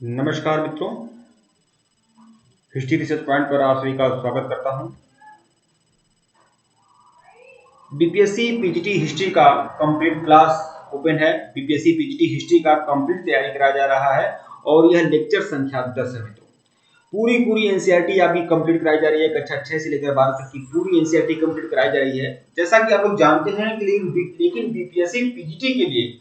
नमस्कार मित्रों, history research point पर आप सभी का स्वागत करता हूं। बीपीएससी पीजीटी हिस्ट्री का कंप्लीट क्लास ओपन है। बीपीएससी पीजीटी हिस्ट्री का कंप्लीट तैयारी कराया जा रहा है और यह लेक्चर संख्या 10 है मित्रों। पूरी एनसीईआरटी आपकी कंप्लीट कराई जा रही है। कक्षा 6 से लेकर 12 तक की पूरी एनसीईआरटी कंप्लीट कराई जा रही है। जैसा कि आप लोग जानते हैं कि लेकिन बीपीएससी पीजीटी के लिए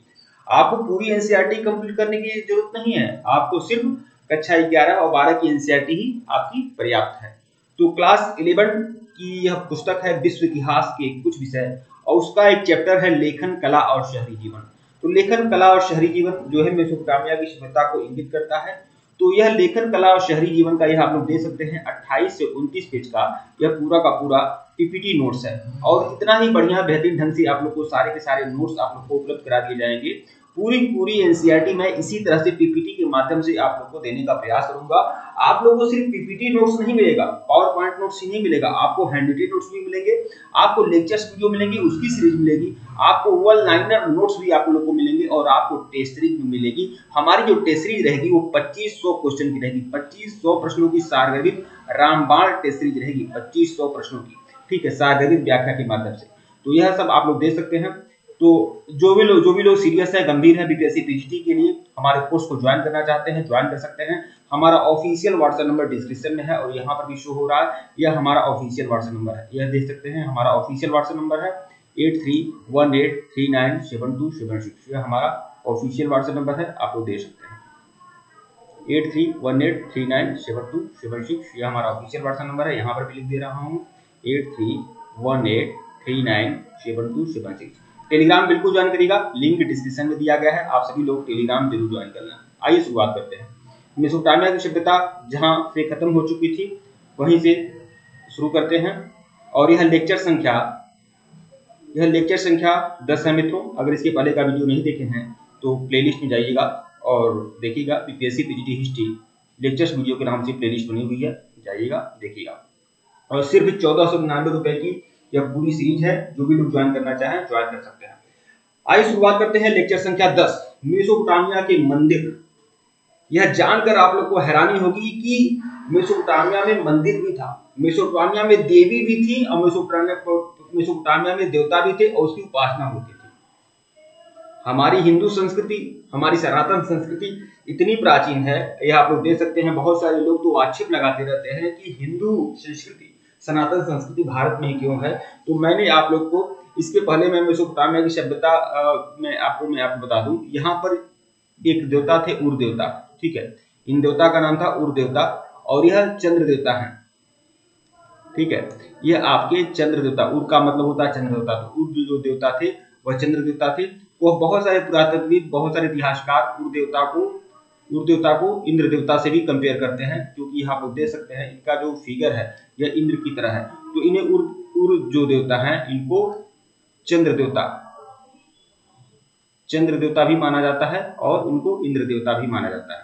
आपको पूरी एनसीईआरटी कंप्लीट करने की जरूरत नहीं है। आपको सिर्फ कक्षा 11 और 12 की एनसीईआरटी ही आपकी पर्याप्त है। तो क्लास 11 की यह पुस्तक है विश्व इतिहास के कुछ विषय और उसका एक चैप्टर है लेखन कला और शहरी जीवन। तो लेखन कला और शहरी जीवन जो है मेसोपोटामिया की सभ्यता को इंगित करता है। तो यह लेखन कला और शहरी जीवन का यह आप लोग देख सकते हैं 28 से 29 पेज का यह पूरा का पूरा पीपीटी नोट्स है और इतना ही बढ़िया बेहतरीन ढंग से आप लोग को सारे के सारे नोट्स आप लोग को उपलब्ध करा दिए जाएंगे। पूरी एनसीईआरटी में इसी तरह से पीपीटी के माध्यम से आप लोग को देने का प्रयास करूंगा। आप लोगों को सिर्फ पीपीटी नोट्स नहीं मिलेगा, पावर पॉइंट नोट्स ही नहीं मिलेगा, आपको हैंड रिटेन नोट्स भी मिलेंगे, आपको लेक्चर्स वीडियो मिलेंगी, उसकी सीरीज मिलेगी, आपको वन लाइनर नोट्स भी आप लोगों को मिलेंगे और आपको टेस्ट सीरीज भी मिलेगी। हमारी जो टेस्ट सीरीज रहेगी वो 2500 क्वेश्चन की रहेगी। 2500 प्रश्नों की सारगर्भित रामबाण टेस्ट सीरीज रहेगी, 2500 प्रश्नों की, ठीक है, सारगर्भित व्याख्या के माध्यम से। तो यह सब आप लोग देख सकते हैं। तो जो भी लोग सीरियस है, गंभीर है बीपीएससी पीजीटी के लिए, हमारे कोर्स को ज्वाइन करना चाहते हैं, ज्वाइन कर सकते हैं। हमारा ऑफिशियल व्हाट्सएप नंबर डिस्क्रिप्शन में है और यहाँ पर भी शो हो रहा है। यह हमारा ऑफिशियल व्हाट्सएप नंबर है, यह देख सकते हैं। हमारा ऑफिशियल व्हाट्सएप नंबर है 8318397276। यह हमारा ऑफिशियल व्हाट्सएप नंबर है, आप लोग देख सकते हैं 8318397276। यह हमारा ऑफिशियल व्हाट्सएप नंबर है, यहाँ पर भी लिख दे रहा हूँ 8318397276। टेलीग्राम बिल्कुल ज्वाइन करिएगा, लिंक डिस्क्रिप्शन में दिया गया है, आप सभी लोग टेलीग्राम जरूर ज्वाइन कर लेना। आइए शुरुआत करते हैं। मेसोपोटामिया की सभ्यता जहां से खत्म हो चुकी थी वहीं से शुरू करते हैं और यह लेक्चर संख्या 10 है मित्रों। अगर इसके पहले का वीडियो नहीं देखे हैं तो प्लेलिस्ट में जाइएगा और देखिएगा, BPSC PGT history lectures video के नाम से प्लेलिस्ट बनी हुई है, जाइएगा देखिएगा। और सिर्फ 1499 रुपए की यह पूरी सीरीज है, जो भी लोग ज्वाइन करना चाहें ज्वाइन कर सकते हैं। आइए शुरुआत करते हैं लेक्चर संख्या 10, मेसोपोटामिया के मंदिर। यह जानकर आप लोग को हैरानी होगी कि मेसोपोटामिया में मंदिर भी था, मेसोपोटामिया में देवी भी थी और मेसोपोटामिया में देवता भी थे और उसकी उपासना होती थी। हमारी हिंदू संस्कृति, हमारी सनातन संस्कृति इतनी प्राचीन है, यह आप लोग देख सकते हैं। बहुत सारे लोग तो आक्षेप लगाते रहते हैं कि हिंदू संस्कृति, सनातन संस्कृति भारत में क्यों है। तो मैंने आप लोग को इसके पहले मैं मेसोपोटामिया की सभ्यता मैं आपको बता दूं। यहाँ पर एक देवता थे उर देवता, ठीक है, इन देवता का नाम था उर देवता और यह चंद्र देवता है, ठीक है। यह आपके चंद्र देवता, उर का मतलब होता है चंद्र देवता। तो उर जो देवता थे वह चंद्र देवता थे। वो बहुत सारे पुरातत्वविद, बहुत सारे इतिहासकार उर देवता को इंद्र देवता से भी कंपेयर करते हैं, क्योंकि यहाँ पर देख सकते हैं इनका जो फिगर है यह इंद्र की तरह है। तो इन्हें उर जो देवता है इनको चंद्र देवता भी माना जाता है और उनको इंद्र देवता भी माना जाता है।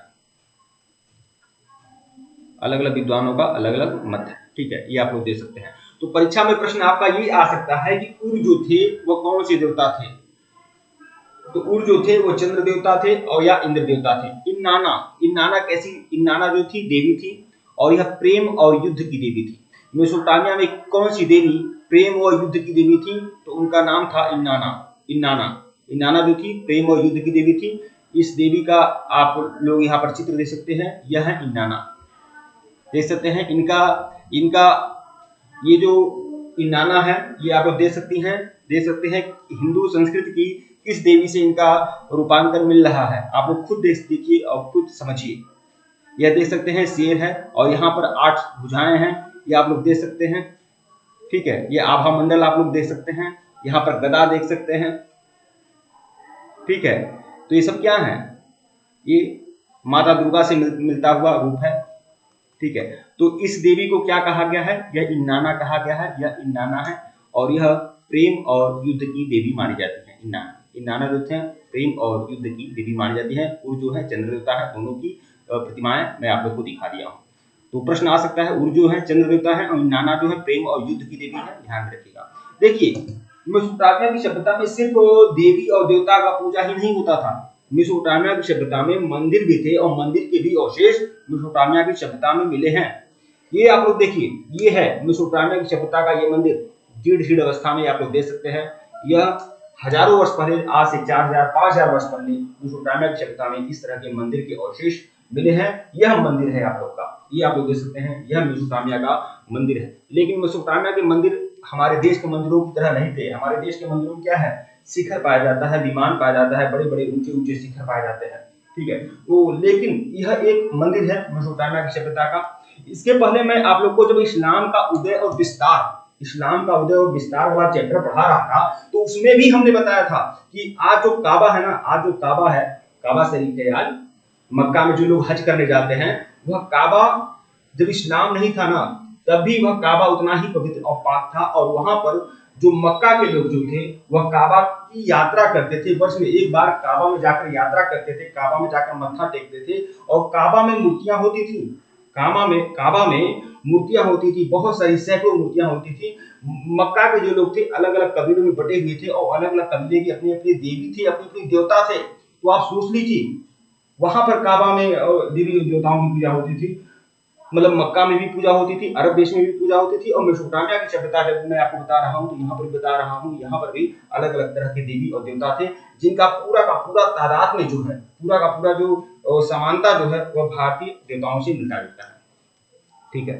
अलग अलग विद्वानों का अलग अलग मत है, ठीक है, ये आप लोग देख सकते हैं। तो परीक्षा में प्रश्न आपका ये आ सकता है कि उर जो थे वो कौन से देवता थे। तो उर जो थे वो चंद्र देवता थे और या इंद्र देवता थे। इन्नाना जो थी देवी थी और यह प्रेम और युद्ध की देवी थी। मेसोपोटामिया में कौन सी देवी प्रेम और युद्ध की देवी थी, तो उनका नाम था इन्नाना जो थी प्रेम और युद्ध की देवी थी। इस देवी का आप लोग यहाँ पर चित्र देख सकते हैं, यह है इन्नाना, देख सकते हैं। इनका ये जो इन्नाना है ये आप लोग देख सकते हैं हिंदू संस्कृति की किस देवी से इनका रूपांतरण मिल रहा है। आप लोग खुद देखिए और खुद समझिए। यह देख सकते हैं शेर है और यहाँ पर 8 भुजाएं हैं, ये आप लोग देख सकते हैं, ठीक है। ये आभा मंडल आप लोग देख सकते हैं, यहाँ पर गदा देख सकते हैं, ठीक है। तो ये सब क्या है, ये माता दुर्गा से मिलता हुआ रूप है, ठीक है। तो इस देवी को क्या कहा गया है, यह इन्नाना कहा गया है, यह इन्नाना है और यह प्रेम और युद्ध की देवी मानी जाती है। इन्नाना जो थे प्रेम और युद्ध की देवी मानी जाती है। उर जो है चंद्र देवता है, दोनों की प्रतिमाएं मैं आप लोग को दिखा दिया हूँ। तो प्रश्न आ सकता है, उर जो है चंद्र देवता है और इन्नाना जो है प्रेम और युद्ध की देवी है, ध्यान रखिएगा। देखिए मेसोपोटामिया की सभ्यता में सिर्फ देवी और देवता का पूजा ही नहीं होता था, मेसोपोटामिया की सभ्यता में मंदिर भी थे और मंदिर के भी अवशेष मेसोपोटामिया की सभ्यता में मिले हैं। ये आप लोग देखिए, ये है मेसोपोटामिया की सभ्यता का ये मंदिर, जीर्ण अवस्था में आप लोग देख सकते हैं। यह हजारों वर्ष पहले, आज से 4000 5000 वर्ष पहले मेसोपोटामिया की सभ्यता में इस तरह के मंदिर के अवशेष मिले हैं। यह मंदिर है आप लोग का, ये आप लोग देख सकते हैं, यह मेसोपोटामिया का मंदिर है। लेकिन मेसोपोटामिया के मंदिर हमारे देश के मंदिरों की तरह नहीं थे। हमारे देश के मंदिरों में क्या है, शिखर पाया जाता है, विमान पाया जाता है, बड़े बड़े ऊंचे ऊंचे शिखर पाए जाते हैं, ठीक है। तो लेकिन यह एक मंदिर है मेसोपोटामिया की सभ्यता का। इसके पहले मैं आप लोग को जब इस्लाम का उदय और विस्तार, इस्लाम का उदय और विस्तार वाला चैप्टर पढ़ा रहा था, तो उसमें भी हमने बताया था कि आज जो काबा है ना, आज जो काबा है, काबा शरीफ है, आज मक्का में जो लोग हज करने जाते हैं, वह काबा जब इस्लाम नहीं था ना, तब भी वह काबा उतना ही पवित्र और पाक था। और वहां पर जो मक्का के लोग जो थे, वह काबा की यात्रा करते थे, वर्ष में एक बार काबा में जाकर यात्रा करते थे, काबा में जाकर मत्था टेकते थे। और काबा में मूर्तियां होती थी, काबा में मूर्तियां होती थी, बहुत सारी सैकड़ों मूर्तियां होती थी। मक्का के जो लोग थे अलग अलग कबीलों में बटे हुए थे और अलग अलग कबीले की अपनी अपनी देवी थी, अपनी अपनी देवता थे। तो आप सोच लीजिए, वहां पर काबा में देवी देवताओं की पूजा होती थी, मतलब मक्का में भी पूजा होती थी, अरब देश में भी पूजा होती थी, और मेसोपोटामिया की सभ्यता जब मैं आपको बता रहा हूँ तो यहाँ पर भी बता रहा हूँ, यहाँ पर भी अलग अलग तरह के देवी और देवता थे, जिनका पूरा का पूरा तादाद में जो है, पूरा का पूरा जो समानता जो है वह भारतीय देवताओं से मिलता जुलता है, ठीक है।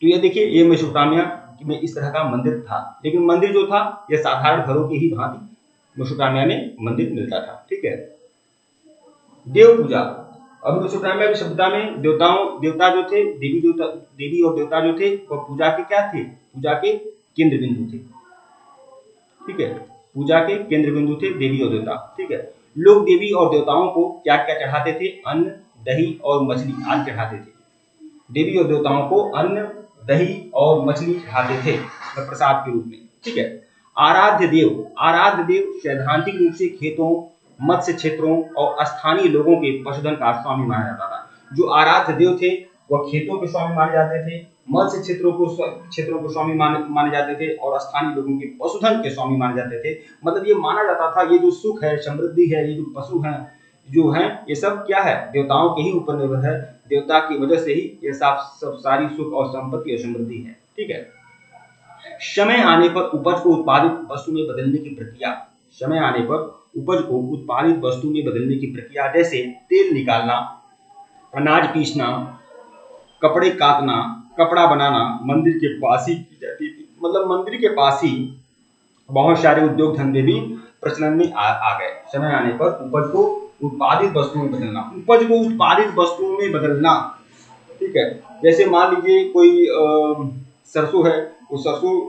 तो ये देखिए, ये मेसोपोटामिया में इस तरह का मंदिर था। लेकिन मंदिर जो था यह साधारण घरों की ही भांति मेसोपोटामिया में मंदिर मिलता था, ठीक है। देव पूजा, अब मेसोपोटामिया की सभ्यता में देवता जो थे, देवी और देवता जो थे, वह पूजा के क्या थे, पूजा के केंद्र बिंदु थे, ठीक है। पूजा के केंद्र बिंदु थे देवी और देवता, ठीक है। लोग देवी और देवताओं को क्या क्या चढ़ाते थे, अन्न, दही और मछली आदि चढ़ाते थे। देवी और देवताओं को अन्न, दही और मछली चढ़ाते थे प्रसाद के रूप में, ठीक है। आराध्य देव सैद्धांतिक रूप से खेतों, मत्स्य क्षेत्रों और स्थानीय लोगों के पशुधन का स्वामी माना जाता था। जो आराध्य देव थे वह खेतों के स्वामी माने जाते थे, मत्स्य क्षेत्रों को स्वामी माने जाते थे, और स्थानीय लोगों के पशुधन के स्वामी माने जाते थे। मतलब ये माना जाता था, ये जो सुख है, समृद्धि है, ये जो पशु हैं जो हैं, ये सब क्या है, देवताओं के ही ऊपर निर्भर है। देवता की वजह से ही ये सब सारी सुख और संपत्ति और समृद्धि है, ठीक है। समय आने पर उपज को उत्पादित वस्तु में बदलने की प्रक्रिया, समय आने पर उपज को उत्पादित वस्तु में बदलने की प्रक्रिया, जैसे तेल निकालना, अनाज पीसना, कपड़े काटना, कपड़ा बनाना, मंदिर के पास ही की जाती थी। मतलब मंदिर के पास ही बहुत सारे उद्योग धंधे भी प्रचलन में आ गए। समय आने पर उपज को उत्पादित वस्तुओं में बदलना, उपज को उत्पादित वस्तुओं में बदलना, ठीक है। जैसे मान लीजिए कोई सरसों है, उस सरसों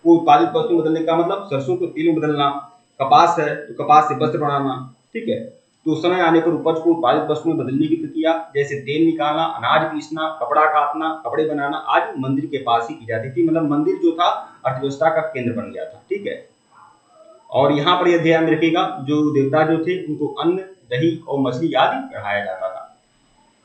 को उत्पादित वस्तु में बदलने का मतलब सरसों को तेल में बदलना, कपास है तो कपास से वस्त्र बनाना, ठीक है। तो समय आने पर उपज को उत्पादित वस्तु में बदलने की प्रक्रिया, जैसे तेल निकालना, अनाज पीसना, कपड़ा काटना, कपड़े बनाना, आज मंदिर के पास ही की जाती थी। मतलब मंदिर जो था अर्थव्यवस्था का केंद्र बन गया था, ठीक है। और यहाँ पर यह ध्यान रखिएगा, जो देवता जो थे उनको अन्न, दही और मछली आदि चढ़ाया जाता था।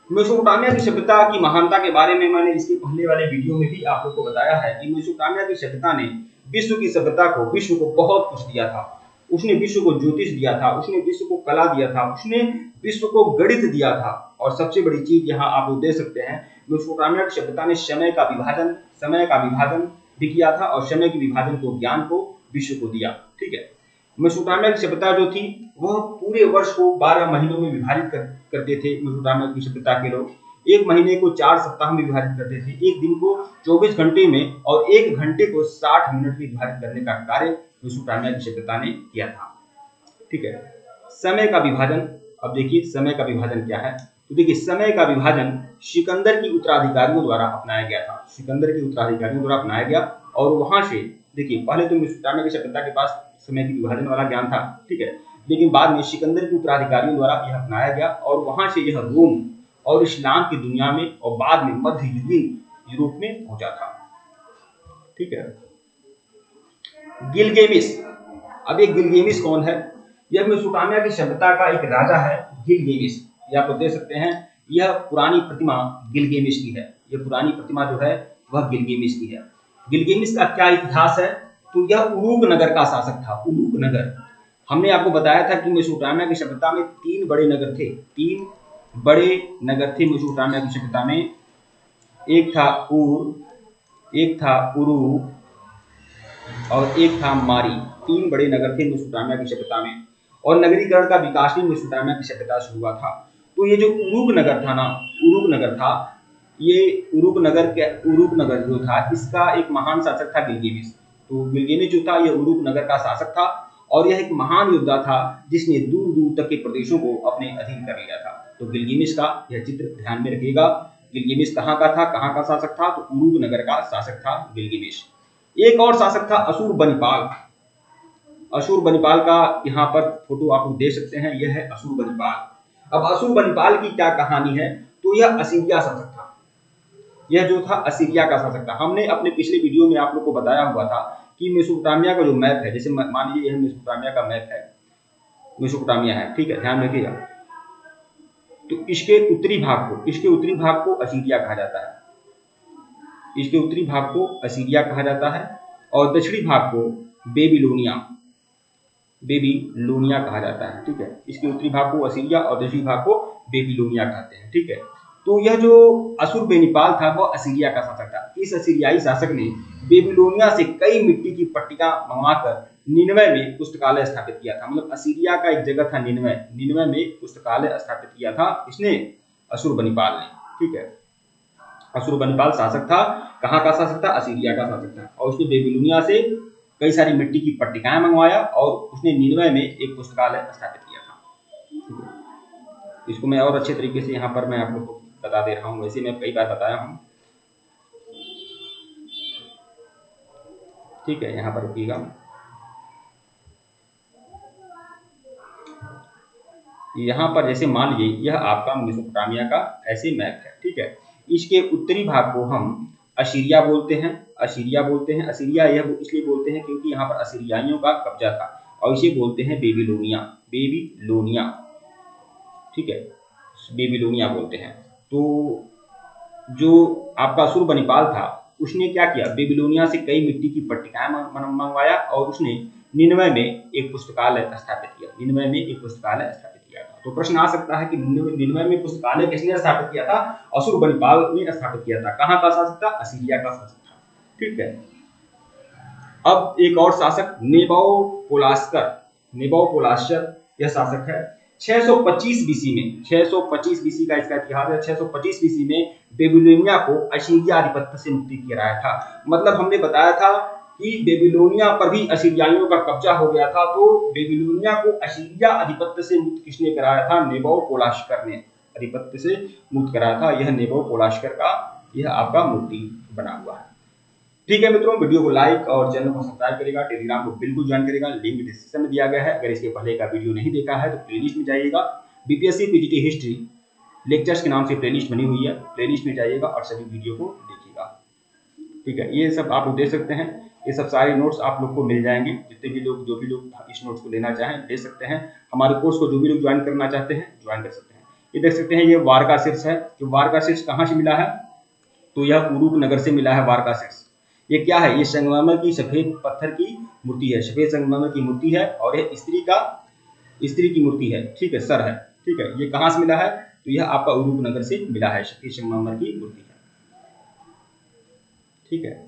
मेसोपोटामिया की सभ्यता की महानता के बारे में मैंने इसके पहले वाले वीडियो में भी आप लोग को बताया है कि मेसोपोटामिया की सभ्यता ने विश्व की सभ्यता को, विश्व को बहुत कुछ दिया था। उसने विश्व को ज्योतिष दिया था, उसने विश्व को कला दिया था, उसने विश्व को गणित दिया था। और सबसे बड़ी चीज यहाँ आप लोग देख सकते हैं, मेसोपोटामिया की सभ्यता ने समय का विभाजन भी किया था, और समय के विभाजन को, ज्ञान को विश्व को दिया, ठीक है। मेसोपोटामिया की सभ्यता जो थी वह पूरे वर्ष को 12 महीनों में विभाजित करते थे। मेसोपोटामिया की सभ्यता के लोग एक महीने को 4 सप्ताह में विभाजित करते थे, एक दिन को 24 घंटे में और एक घंटे को 60 मिनट में विभाजित करने का कार्य मेसोपोटामिया की सभ्यता ने किया था, ठीक है। समय का विभाजन, अब देखिए समय का विभाजन क्या है। तो देखिए, समय का विभाजन सिकंदर की उत्तराधिकारियों द्वारा अपनाया गया था, सिकंदर के उत्तराधिकारियों द्वारा अपनाया गया। और वहां से देखिए, पहले तो मेसोपोटामिया की सभ्यता के पास समय के विभाजन वाला ज्ञान था, ठीक है। लेकिन बाद में सिकंदर के उत्तराधिकारियों द्वारा यह अपनाया गया, और वहां से यह रोम और इस्लाम की दुनिया में और बाद में मध्ययुगीन यूरोप में पहुंचा था, ठीक है। गिलगेमिस, अब ये गिलगेमिस कौन है? यह मेसोपोटामिया की सभ्यता का एक राजा है, गिलगेमिस। ये आप लोग देख सकते हैं, यह पुरानी प्रतिमा गिलगेमिस की है। यह पुरानी प्रतिमा जो है वह गिलगेमिस की है। गिलगेमिस का क्या इतिहास है? तो यह उरूक नगर का शासक था, उरूक नगर। हमने आपको बताया था कि मेसोपोटामिया की सभ्यता में 3 बड़े नगर थे, 3 बड़े नगर थे मेसोपोटामिया की सभ्यता में। एक था ऊर, एक था उरू और एक था मारी। 3 बड़े नगर थे मेसोपोटामिया की सभ्यता में, और नगरीकरण का विकास भी मेसोपोटामिया की सभ्यता से हुआ था। तो ये जो उरुक नगर था ना, उरुक नगर था, ये उरुक नगर जो था, इसका एक महान शासक था गिलगिमिश। तो गिलगिमिश जो था, ये उरुक नगर का शासक था, और यह एक महान योद्धा था जिसने दूर दूर तक के प्रदेशों को अपने अधीन कर लिया था। तो गिलगिमिश का यह चित्र ध्यान में रखिएगा। गिलगिमिश कहाँ का था, कहाँ का शासक था? तो उरुक नगर का शासक था गिलगिमिश। एक और शासक था अशुरबनिपाल। अशुरबनिपाल का यहाँ पर फोटो आप लोग देख सकते हैं, यह है अशुरबनिपाल। अब अशुरबनिपाल की क्या कहानी है? तो यह असीरिया शासक था। यह जो था असीरिया का शासक था। हमने अपने पिछले वीडियो में आप लोग को बताया हुआ था कि मेसोपोटामिया का जो मैप है, जैसे मान लीजिए यह मेसोपोटामिया का मैप है, मेसोपोटामिया है, ठीक है, ध्यान रखिएगा। तो इसके उत्तरी भाग को असीरिया कहा जाता है, इसके उत्तरी भाग को असीरिया कहा जाता है, और दक्षिणी भाग को बेबीलोनिया कहा जाता है, ठीक है। इसके उत्तरी भाग को असीरिया और दक्षिणी भाग को बेबीलोनिया कहते हैं, ठीक है। तो यह जो अशुरबनिपाल था वह असीरिया का शासक था। इस असीरियाई शासक ने बेबीलोनिया से कई मिट्टी की पट्टिकां मंगवाकर निनवे में पुस्तकालय स्थापित किया था। मतलब असीरिया का एक जगह था निनवे में पुस्तकालय स्थापित किया था इसने, अशुरबनिपाल ने, ठीक है। अशुरबनिपाल शासक था, कहाँ का शासक था? असीरिया का शासक था, और उसने बेबीलोनिया से कई सारी मिट्टी की पट्टिकाएं मंगवाया और उसने निनवे में एक पुस्तकालय स्थापित किया था। इसको मैं और अच्छे तरीके से यहाँ पर मैं आप लोग को बता दे रहा हूँ, वैसे मैं कई बार बताया हूँ, ठीक है। यहाँ पर रुकिएगा, यहाँ पर जैसे मान लीजिए यह आपका मेसोपोटामिया का ऐसे मैप है, ठीक है। इसके उत्तरी भाग को हम असीरिया बोलते हैं, असीरिया यह इसलिए बोलते हैं क्योंकि यहाँ पर असीरियाइयों का कब्जा था, और इसे बोलते हैं बेबीलोनिया, ठीक है, बेबीलोनिया बोलते हैं। तो जो आपका अशुरबनिपाल था उसने क्या किया? बेबीलोनिया से कई मिट्टी की पट्टिकाएं मंगवाया और उसने निनवे में एक पुस्तकालय स्थापित किया था। तो प्रश्न आ सकता है कि निनवे में पुस्तकालय किसने स्थापित किया था? अशुरबनिपाल ने स्थापित किया था। कहाँ का शासक था? असीरिया का शासक था, ठीक है। अब एक और शासक नेबुकोडनेस्सर यह शासक है। 625 बीसी में, 625 बीसी का इसका इतिहास है। 625 बीसी में बेबीलोनिया को असीरिया आधिपत्य से मुक्ति कराया था। मतलब हमने बताया था कि बेबीलोनिया पर भी असीरियाइयों का कब्जा हो गया था, तो बेबीलोनिया को असीरिया आधिपत्य से मुक्त किसने कराया था? नेबुकोडनेस्सर ने आधिपत्य से मुक्त कराया था। यह नेबुकोडनेस्सर का यह आपका मूर्ति बना हुआ है, ठीक है मित्रों। वीडियो को लाइक और चैनल को सब्सक्राइब करेगा, टेलीग्राम को बिल्कुल ज्वाइन करेगा, लिंक डिस्क्रिप्शन में दिया गया है। अगर इसके पहले का वीडियो नहीं देखा है तो प्लेलिस्ट में जाइएगा, बीपीएससी पीजीटी हिस्ट्री लेक्चर्स के नाम से प्लेलिस्ट बनी हुई है, प्लेलिस्ट में जाइएगा और सभी वीडियो को देखिएगा, ठीक है। ये सब आप लोग देख सकते हैं, ये सब सारे नोट्स आप लोग को मिल जाएंगे। जितने भी लोग जो भी लोग इस नोट्स को लेना चाहें ले सकते हैं। हमारे कोर्स को जो भी लोग ज्वाइन करना चाहते हैं ज्वाइन कर सकते हैं। ये देख सकते हैं, ये वार का शीर्ष है। कि वार का शीर्ष कहाँ से मिला है? तो यह उरुक नगर से मिला है वार का शीर्ष। ये क्या है? ये संगमरमर की सफेद पत्थर की मूर्ति है, सफेद संगमरमर की मूर्ति है, और यह स्त्री की मूर्ति है, ठीक है, सर है, ठीक है। ये कहाँ से मिला है? तो यह आपका उरुक नगर से मिला है, सफेद संगमरमर की मूर्ति है, ठीक है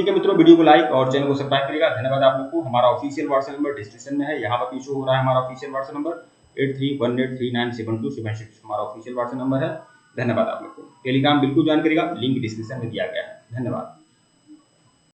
मित्रों। वीडियो को लाइक और चैनल को सब्सक्राइब करिएगा। धन्यवाद आप लोग को। हमारा ऑफिशियल व्हाट्सएप नंबर डिस्क्रिप्शन में है, यहाँ पर शो हो रहा है हमारा ऑफिशियल व्हाट्सएप नंबर 8318397276 हमारा ऑफिशियल व्हाट्सएप नंबर है। धन्यवाद आप लोग को। टेलीग्राम बिल्कुल ज्वाइन करेगा, लिंक डिस्क्रिप्शन में दिया गया है। धन्यवाद।